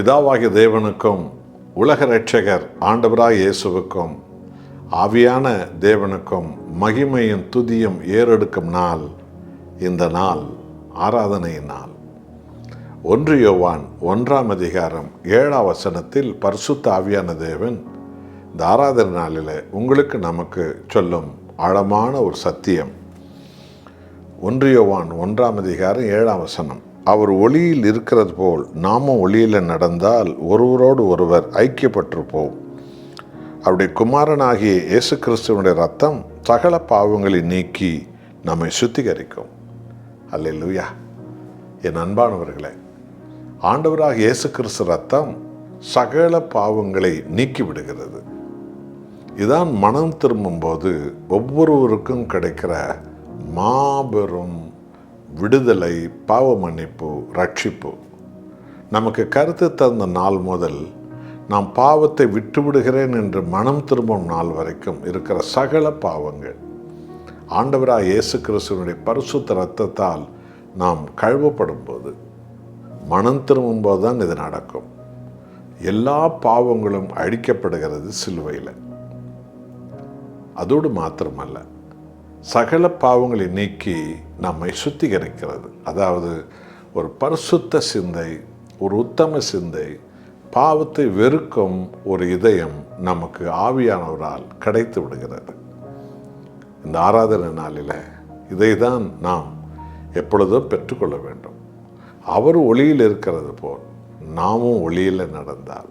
பிதாவாகிய தேவனுக்கும் உலக இரட்சகர் ஆண்டவராய் இயேசுவுக்கும் ஆவியான தேவனுக்கும் மகிமையும் துதியும் ஏறெடுக்கும் நாள் இந்த நாள் ஆராதனை நாள். 1 யோவான் 1:7 பரிசுத்த ஆவியான தேவன் இந்த ஆராதனை நாளில் உங்களுக்கு நமக்கு சொல்லும் ஆழமான ஒரு சத்தியம். 1 யோவான் 1:7 அவர் ஒளியில் இருக்கிறது போல் நாமும் ஒளியில் நடந்தால் ஒருவரோடு ஒருவர் ஐக்கியப்பட்டிருப்போம். அவருடைய குமாரனாகிய இயேசு கிறிஸ்துவனுடைய ரத்தம் சகல பாவங்களை நீக்கி நம்மை சுத்திகரிக்கும். அல்லேலூயா. என் அன்பானவர்களே, ஆண்டவராக இயேசு கிறிஸ்து ரத்தம் சகல பாவங்களை நீக்கி விடுகிறது. இதான் மனம் திரும்பும்போது ஒவ்வொருவருக்கும் கிடைக்கிற மாபெரும் விடுதலை, பாவ மன்னிப்பு, ரட்சிப்பு. நமக்கு கருத்து தந்த நாள் முதல் நாம் பாவத்தை விட்டுவிடுகிறேன் என்று மனம் திரும்பும் நாள் வரைக்கும் இருக்கிற சகல பாவங்கள் ஆண்டவராக இயேசு கிறிஸ்துவனுடைய பரிசுத்த இரத்தத்தால் நாம் கழுவப்படும் போது, மனம் திரும்பும் போது தான் இது நடக்கும். எல்லா பாவங்களும் அழிக்கப்படுகிறது சிலுவையில். அதோடு மாத்திரமல்ல, சகல பாவங்களை நீக்கி நம்மை சுத்திகரிக்கிறது. அதாவது ஒரு பரிசுத்த சிந்தை, ஒரு உத்தம சிந்தை, பாவத்தை வெறுக்கும் ஒரு இதயம் நமக்கு ஆவியானவரால் கிடைத்து விடுகிறது. இந்த ஆராதனை நாளில் இதை தான் நாம் எப்பொழுதும் பெற்றுக்கொள்ள வேண்டும். அவர் ஒளியில் இருக்கிறது போல் நாமும் ஒளியில் நடந்தால்.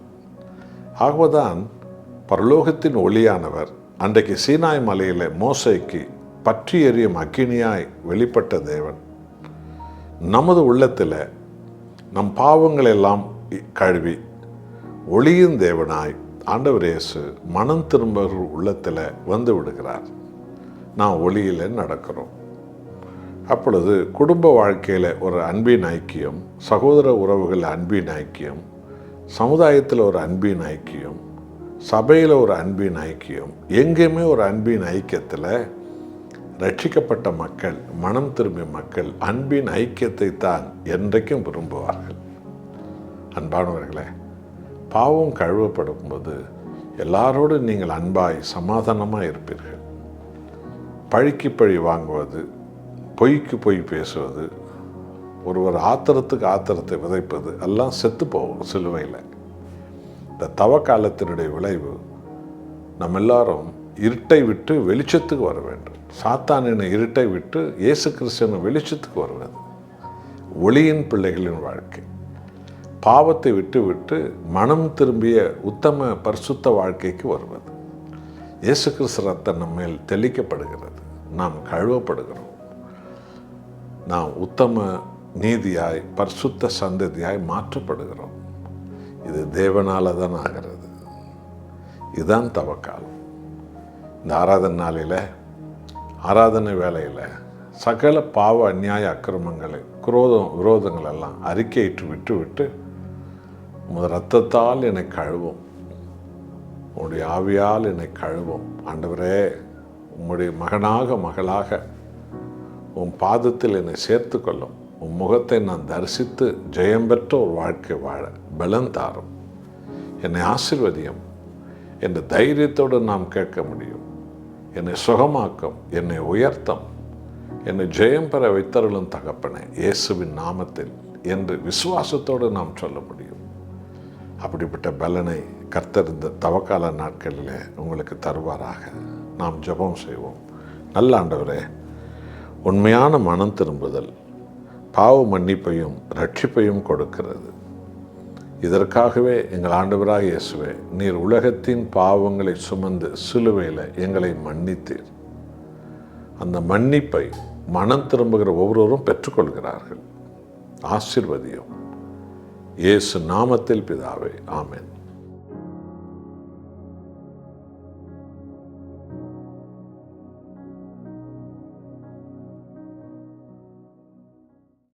ஆகவேதான் பரலோகத்தின் ஒளியானவர் அன்றைக்கு சீனாய் மலையில் மோசேக்கு பற்றி எரியும் அக்கினியாய் வெளிப்பட்ட தேவன் நமது உள்ளத்தில் நம் பாவங்களெல்லாம் கழுவி ஒளியின் தேவனாய் ஆண்டவர் இயேசு மனம் திரும்பவர்கள் உள்ளத்தில் வந்து விடுகிறார். நாம் ஒளியில் நடக்கிறோம். அப்பொழுது குடும்ப வாழ்க்கையில் ஒரு அன்பின் ஐக்கியம், சகோதர உறவுகள் அன்பின் ஐக்கியம், சமுதாயத்தில் ஒரு அன்பின் ஐக்கியம், சபையில் ஒரு அன்பின் ஐக்கியம், எங்கேயுமே ஒரு அன்பின் ஐக்கியத்தில் ரட்சிக்கப்பட்ட மக்கள், மனம் திரும்பிய மக்கள் அன்பின் ஐக்கியத்தை தான் என்றைக்கும் விரும்புவார்கள். அன்பானவர்களே, பாவம் கழுவப்படும் போது எல்லாரோடு நீங்கள் அன்பாய் சமாதானமாக இருப்பீர்கள். பழிக்கு பழி வாங்குவது, பொய்க்கு பொய் பேசுவது, ஒருவர் ஆத்திரத்தை விதைப்பது எல்லாம் செத்து போகும் சிலுவையில். இந்த தவக்காலத்தினுடைய விளைவு நம்ம எல்லாரும் இருட்டை விட்டு வெளிச்சத்துக்கு வர வேண்டும். சாத்தானின் இருட்டை விட்டு இயேசு கிறிஸ்துவின் வெளிச்சத்துக்கு வருவது ஒளியின் பிள்ளைகளின் வாழ்க்கை. பாவத்தை விட்டு மனம் திரும்பிய உத்தம பரிசுத்த வாழ்க்கைக்கு வருவது. இயேசு கிறிஸ்து ரத்தம் நம்ம மேல் தெளிக்கப்படுகிறது. நாம் கழுவப்படுகிறோம். நாம் உத்தம நீதியாய் பரிசுத்த சந்ததியாய் மாற்றப்படுகிறோம். இது தேவனால தான் ஆகிறது. இதுதான் தவக்காலம். இந்த ஆராதனை நாளில், ஆராதனை வேளையில் சகல பாவ அநியாய அக்கிரமங்களை, விரோதங்கள் எல்லாம் அறிக்கையிட்டு விட்டு உமது இரத்தத்தால் என்னை கழுவும், உம்முடைய ஆவியால் என்னை கழுவும். ஆண்டவரே, உம்முடைய மகளாக உன் பாதத்தில் என்னை சேர்த்து கொள்ளும். உன் முகத்தை நான் தரிசித்து ஜெயம் பெற்ற ஒரு வாழ்க்கை வாழ பலன் தாரும். என்னை ஆசீர்வதியும் என்ற தைரியத்தோடு நாம் கேட்க முடியும். என்னை சுகமாக்கும், என்னை உயர்த்தம், என்னை ஜெயம் பெற வைத்தருளும் தகப்பனே இயேசுவின் நாமத்தில் என்று விசுவாசத்தோடு நாம் சொல்ல முடியும். அப்படிப்பட்ட பலனை கர்த்தர் இந்த தவக்கால நாட்களில் உங்களுக்கு தருவாராக. நாம் ஜெபம் செய்வோம். நல்ல ஆண்டவரே, உண்மையான மனம் திரும்புதல் பாவ மன்னிப்பையும் ரட்சிப்பையும் கொடுக்கிறது. இதற்காகவே எங்கள் ஆண்டவராக இயேசுவே, நீர் உலகத்தின் பாவங்களை சுமந்து சிலுவையில் எங்களை மன்னித்தீர். அந்த மன்னிப்பை மனம் திரும்புகிற ஒவ்வொருவரும் பெற்றுக்கொள்கிறார்கள். ஆசீர்வதியும். இயேசு நாமத்தில் பிதாவே, ஆமென்.